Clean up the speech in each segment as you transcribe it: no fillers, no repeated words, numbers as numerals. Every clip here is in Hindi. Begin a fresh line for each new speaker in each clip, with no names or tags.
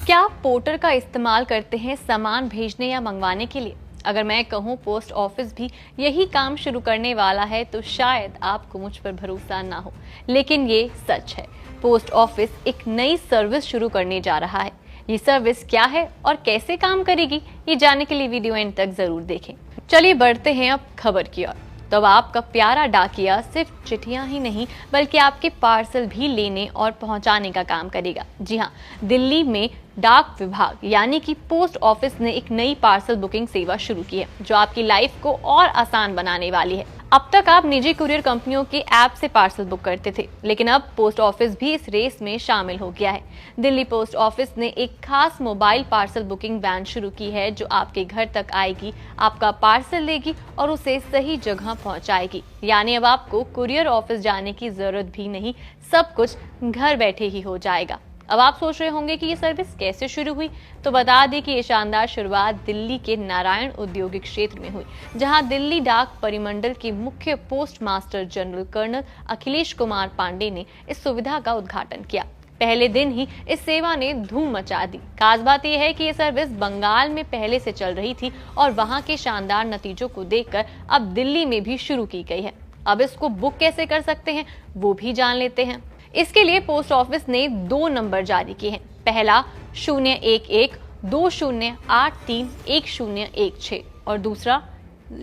क्या आप पोर्टर का इस्तेमाल करते हैं सामान भेजने या मंगवाने के लिए? अगर मैं कहूँ पोस्ट ऑफिस भी यही काम शुरू करने वाला है तो शायद आपको मुझ पर भरोसा ना हो, लेकिन ये सच है। पोस्ट ऑफिस एक नई सर्विस शुरू करने जा रहा है। ये सर्विस क्या है और कैसे काम करेगी, ये जानने के लिए वीडियो एंड तक जरूर देखें। चलिए बढ़ते हैं अब खबर की ओर। तो अब आपका प्यारा डाकिया सिर्फ चिट्ठियां ही नहीं बल्कि आपके पार्सल भी लेने और पहुंचाने का काम करेगा। जी हाँ, दिल्ली में डाक विभाग यानी कि पोस्ट ऑफिस ने एक नई पार्सल बुकिंग सेवा शुरू की है जो आपकी लाइफ को और आसान बनाने वाली है। अब तक आप निजी कुरियर कंपनियों के ऐप से पार्सल बुक करते थे, लेकिन अब पोस्ट ऑफिस भी इस रेस में शामिल हो गया है। दिल्ली पोस्ट ऑफिस ने एक खास मोबाइल पार्सल बुकिंग वैन शुरू की है जो आपके घर तक आएगी, आपका पार्सल लेगी और उसे सही जगह पहुंचाएगी। यानी अब आपको कुरियर ऑफिस जाने की जरूरत भी नहीं, सब कुछ घर बैठे ही हो जाएगा। अब आप सोच रहे होंगे कि ये सर्विस कैसे शुरू हुई, तो बता दें कि ये शानदार शुरुआत दिल्ली के नारायण औद्योगिक क्षेत्र में हुई, जहां दिल्ली डाक परिमंडल के मुख्य post master general colonel Akhilesh Kumar Pandey ने इस सुविधा का उद्घाटन किया। पहले दिन ही इस सेवा ने धूम मचा दी। खास बात यह है कि ये सर्विस बंगाल में पहले से चल रही थी और वहां के शानदार नतीजों को देखकर अब दिल्ली में भी शुरू की गई है। अब इसको बुक कैसे कर सकते हैं वो भी जान लेते हैं। इसके लिए पोस्ट ऑफिस ने 2 नंबर जारी किए हैं। पहला 011-2083-1016 और दूसरा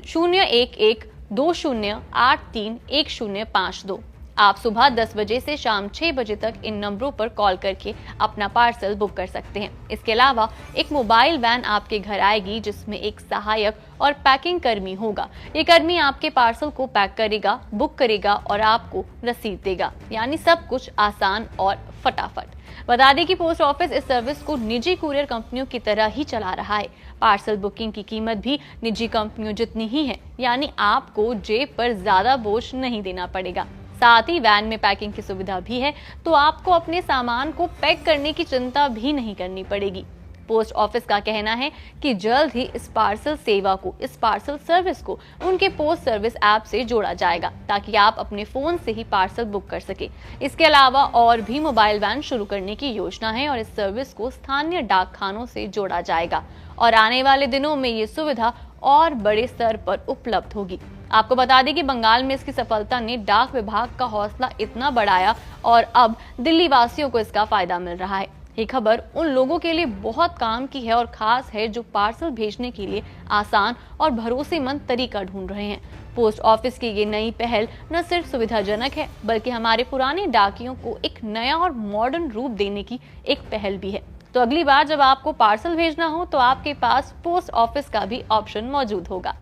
011-2083-1052। आप सुबह 10 बजे से शाम 6 बजे तक इन नंबरों पर कॉल करके अपना पार्सल बुक कर सकते हैं। इसके अलावा एक मोबाइल वैन आपके घर आएगी जिसमें एक सहायक और पैकिंग कर्मी होगा। ये कर्मी आपके पार्सल को पैक करेगा, बुक करेगा और आपको रसीद देगा। यानी सब कुछ आसान और फटाफट। बता दें कि पोस्ट ऑफिस इस सर्विस को निजी कुरियर कंपनियों की तरह ही चला रहा है। पार्सल बुकिंग की कीमत भी निजी कंपनियों जितनी ही है, यानी आपको जेब पर ज्यादा बोझ नहीं देना पड़ेगा। साथ ही वैन में पैकिंग की सुविधा भी है, तो आपको अपने सामान को पैक करने की चिंता भी नहीं करनी पड़ेगी। पोस्ट ऑफिस का कहना है कि जल्द ही इस पार्सल सर्विस को उनके पोस्ट सर्विस ऐप से जोड़ा जाएगा ताकि आप अपने फोन से ही पार्सल बुक कर सके। इसके अलावा और भी मोबाइल वैन शुरू करने की योजना है और इस सर्विस को स्थानीय डाक खानों से जोड़ा जाएगा और आने वाले दिनों में ये सुविधा और बड़े स्तर पर उपलब्ध होगी। आपको बता दें कि बंगाल में इसकी सफलता ने डाक विभाग का हौसला इतना बढ़ाया और अब दिल्ली वासियों को इसका फायदा मिल रहा है। ये खबर उन लोगों के लिए बहुत काम की है और खास है जो पार्सल भेजने के लिए आसान और भरोसेमंद तरीका ढूंढ रहे हैं। पोस्ट ऑफिस की ये नई पहल न सिर्फ सुविधाजनक है बल्कि हमारे पुराने डाकियों को एक नया और मॉडर्न रूप देने की एक पहल भी है। तो अगली बार जब आपको पार्सल भेजना हो तो आपके पास पोस्ट ऑफिस का भी ऑप्शन मौजूद होगा।